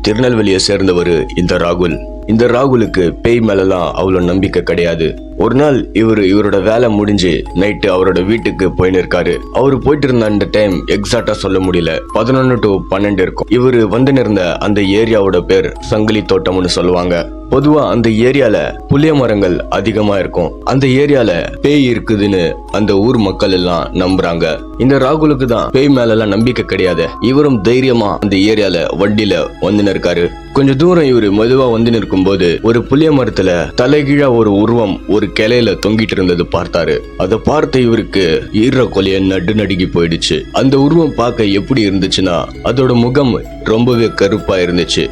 திருநெல்வேலியை சேர்ந்தவர் இந்த ராகுல். இந்த ராகுலுக்கு பேய் மேலலாம் அவ்வளவு நம்பிக்கை கிடையாது. ஒரு நாள் இவரோட வேலை முடிஞ்சு நைட்டு அவரோட வீட்டுக்கு போயின்னு இருக்காரு. அவரு போயிட்டு இருந்த அந்த டைம் எக்ஸாக்டா சொல்ல முடியல, 11 to 12 இருக்கும். இவரு வந்து இருந்த அந்த ஏரியாவோட பேர் சங்கிலி தோட்டம்னு சொல்லுவாங்க. பொதுவா அந்த ஏரியால புளிய மரங்கள் அதிகமா இருக்கும். அந்த ஏரியால பேய் இருக்குதுன்னு அந்த ஊர் மக்கள் எல்லாம் நம்புறாங்க. இந்த ராகுலுக்கு தான் பேய் மேல எல்லாம் நம்பிக்கை கிடையாது. இவரும் தைரியமா அந்த ஏரியால வண்டியில வந்து இருக்காரு. கொஞ்ச தூரம் இவரு மெதுவா வந்து நிற்கும் போது ஒரு புளிய மரத்துல தலைகீழா ஒரு உருவம் ஒரு கிளையில தொங்கிட்டு இருந்தது பார்த்தாரு. அதை பார்த்த இவருக்கு ஈர கொலைய நடுநடுங்கி போயிடுச்சு. அந்த உருவம் பார்க்க எப்படி இருந்துச்சுன்னா அதோட முகம் ரொம்பவே கருப்பா இருந்துச்சு.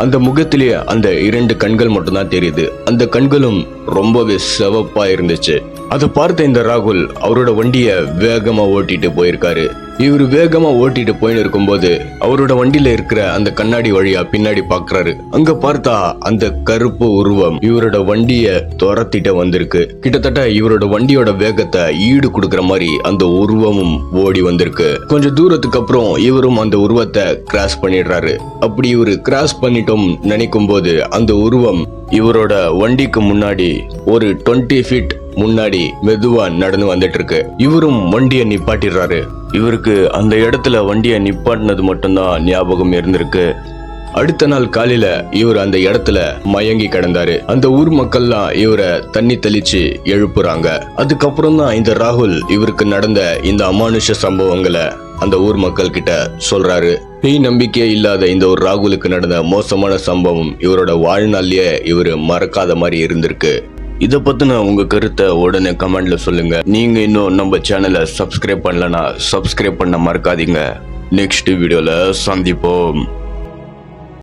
அந்த முகத்திலேயே அந்த 2 கண்கள் மட்டும்தான் தெரியுது. அந்த கண்களும் ரொம்பவே சிவப்பா இருந்துச்சு. அதை பார்த்த இந்த ராகுல் அவரோட வண்டிய வேகமா ஓட்டிட்டு போயிருக்காரு. இவரு வேகமா ஓட்டிட்டு போயின்னு இருக்கும்போது அவரோட வண்டியில இருக்கிற அந்த கண்ணாடி வழியா பின்னாடி பாக்குறாரு. அங்க பார்த்தா அந்த கருப்பு உருவம் இவரோட வண்டிய துரத்திட்டு வந்திருக்கு. கிட்டத்தட்ட இவரோட வண்டியோட வேகத்தை ஈடு கொடுக்கற மாதிரி அந்த உருவமும் ஓடி வந்திருக்கு. கொஞ்சம் தூரத்துக்கு அப்புறம் இவரும் அந்த உருவத்தை கிராஸ் பண்ணிடுறாரு. அப்படி இவரு கிராஸ் பண்ணிட்டோம் நினைக்கும் போது அந்த உருவம் இவரோட வண்டிக்கு முன்னாடி ஒரு 20 feet முன்னாடி மெதுவா நடந்து வந்துட்டு இருக்கு. இவரும் வண்டியை நிப்பாட்டிடுறாரு. இவருக்கு அந்த இடத்துல வண்டியை நிப்பாட்டினது மட்டும்தான் ஞாபகம் இருந்திருக்கு. அடுத்த நாள் காலையில இவர் அந்த இடத்துல மயங்கி கிடந்தாரு. அந்த ஊர் மக்கள்லாம் இவரை தண்ணி தெளிச்சு எழுப்புறாங்க. அதுக்கப்புறம் தான் இந்த ராகுல் இவருக்கு நடந்த இந்த அமானுஷ சம்பவங்களை அந்த ஊர் மக்கள் கிட்ட சொல்றாரு. பேய் நம்பிக்கையே இல்லாத இந்த ஒரு ராகுலுக்கு நடந்த மோசமான சம்பவம் இவரோட வாழ்நாள்லயே இவரு மறக்காத மாதிரி இருந்திருக்கு. இதை பத்தின உங்க கருத்தை உடனே கமெண்ட்ல சொல்லுங்க. நீங்க இன்னும் நம்ம சேனலை சப்ஸ்கிரைப் பண்ணலனா சப்ஸ்கிரைப் பண்ண மறக்காதீங்க. நெக்ஸ்ட் வீடியோல சந்திப்போம்.